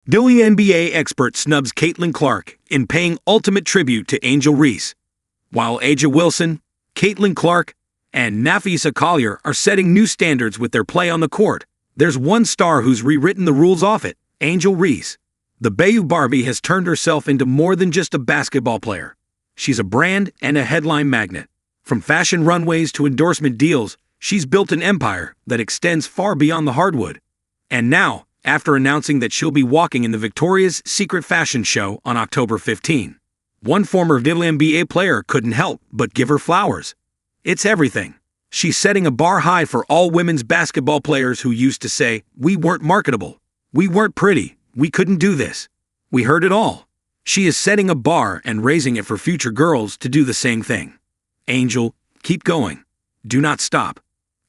WNBA expert snubs Caitlin Clark in paying ultimate tribute to Angel Reese. While A'ja Wilson, Caitlin Clark, and Napheesa Collier are setting new standards with their play on the court, there's one star who's rewritten the rules off it, Angel Reese. The Bayou Barbie has turned herself into more than just a basketball player. She's a brand and a headline magnet. From fashion runways to endorsement deals, she's built an empire that extends far beyond the hardwood. And now, after announcing that she'll be walking in the Victoria's Secret fashion show on October 15, one former WNBA player couldn't help but give her flowers. It's everything. She's setting a bar high for all women's basketball players who used to say, "We weren't marketable. We weren't pretty. We couldn't do this." We heard it all. She is setting a bar and raising it for future girls to do the same thing. Angel, keep going. Do not stop.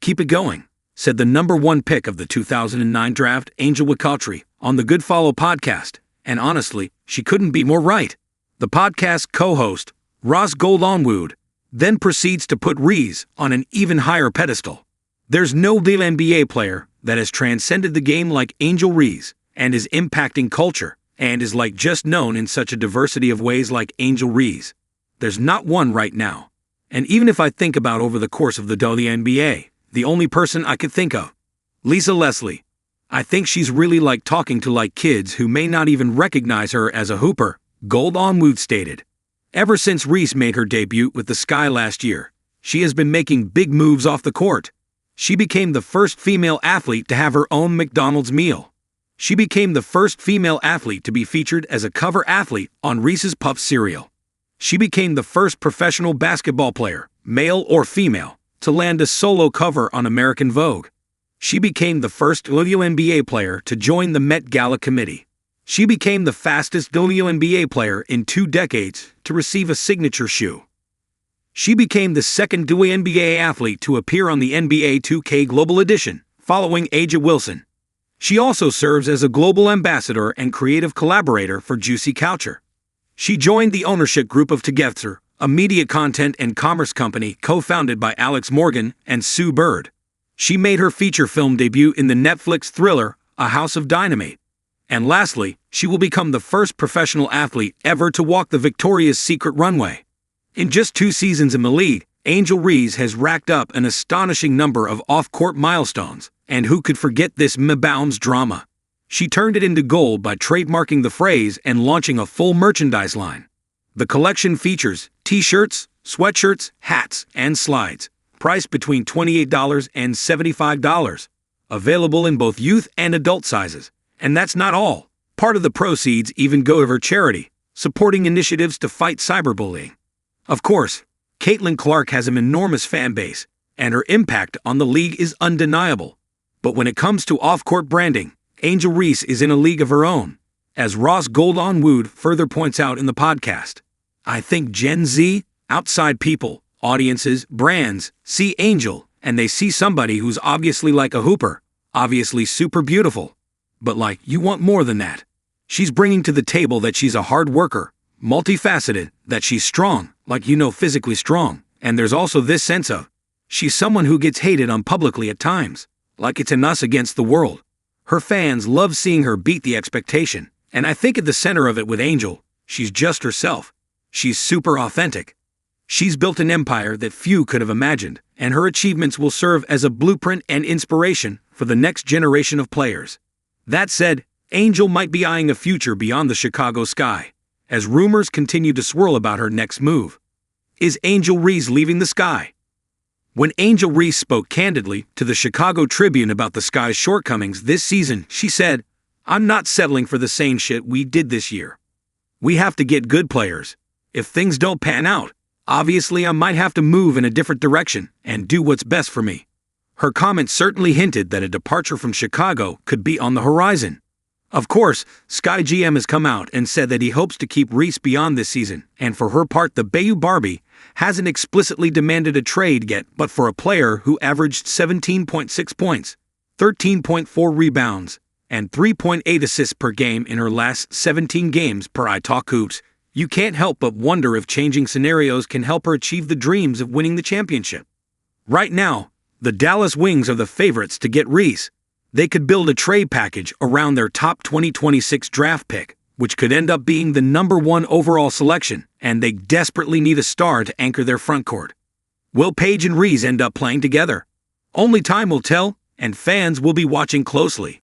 Keep it going, said the #1 pick of the 2009 draft, Angel Collier, on the Good Follow podcast. And honestly, she couldn't be more right. The podcast co-host, Ross Goldonwood, then proceeds to put Reese on an even higher pedestal. There's no WNBA player that has transcended the game like Angel Reese and is impacting culture and is just known in such a diversity of ways like Angel Reese. There's not one right now. And even if I think about over the course of the WNBA, the only person I could think of, Lisa Leslie. I think she's really talking to kids who may not even recognize her as a hooper, Goldonwood stated. Ever since Reese made her debut with the Sky last year, she has been making big moves off the court. She became the first female athlete to have her own McDonald's meal. She became the first female athlete to be featured as a cover athlete on Reese's Puffs cereal. She became the first professional basketball player, male or female, to land a solo cover on American Vogue. She became the first WNBA player to join the Met Gala committee. She became the fastest WNBA player in 2 decades to receive a signature shoe. She became the second WNBA athlete to appear on the NBA 2K Global Edition, following A'ja Wilson. She also serves as a global ambassador and creative collaborator for Juicy Culture. She joined the ownership group of Together, a media content and commerce company co-founded by Alex Morgan and Sue Bird. She made her feature film debut in the Netflix thriller, A House of Dynamite. And lastly, she will become the first professional athlete ever to walk the Victoria's Secret runway. In just 2 seasons in the league, Angel Reese has racked up an astonishing number of off-court milestones, and who could forget this Bounds drama? She turned it into gold by trademarking the phrase and launching a full merchandise line. The collection features t-shirts, sweatshirts, hats, and slides, priced between $28 and $75, available in both youth and adult sizes. And that's not all. Part of the proceeds even go to her charity, supporting initiatives to fight cyberbullying. Of course, Caitlin Clark has an enormous fan base, and her impact on the league is undeniable. But when it comes to off-court branding, Angel Reese is in a league of her own. As Ross Goldonwood further points out in the podcast, I think Gen Z, outside people, audiences, brands, see Angel, and they see somebody who's obviously like a hooper, obviously super beautiful. But you want more than that. She's bringing to the table that she's a hard worker, multifaceted, that she's strong, physically strong. And there's also this sense of, she's someone who gets hated on publicly at times, it's an us against the world. Her fans love seeing her beat the expectation, and I think at the center of it with Angel, she's just herself. She's super authentic. She's built an empire that few could have imagined, and her achievements will serve as a blueprint and inspiration for the next generation of players. That said, Angel might be eyeing a future beyond the Chicago Sky, as rumors continue to swirl about her next move. Is Angel Reese leaving the Sky? When Angel Reese spoke candidly to the Chicago Tribune about the Sky's shortcomings this season, she said, "I'm not settling for the same shit we did this year. We have to get good players. If things don't pan out, obviously I might have to move in a different direction and do what's best for me." Her comments certainly hinted that a departure from Chicago could be on the horizon. Of course, Sky GM has come out and said that he hopes to keep Reese beyond this season, and for her part the Bayou Barbie hasn't explicitly demanded a trade yet, but for a player who averaged 17.6 points, 13.4 rebounds, and 3.8 assists per game in her last 17 games per iTalk, you can't help but wonder if changing scenarios can help her achieve the dreams of winning the championship. Right now, the Dallas Wings are the favorites to get Reese, They could build a trade package around their top 2026 draft pick, which could end up being the #1 overall selection, and they desperately need a star to anchor their frontcourt. Will Paige and Reese end up playing together? Only time will tell, and fans will be watching closely.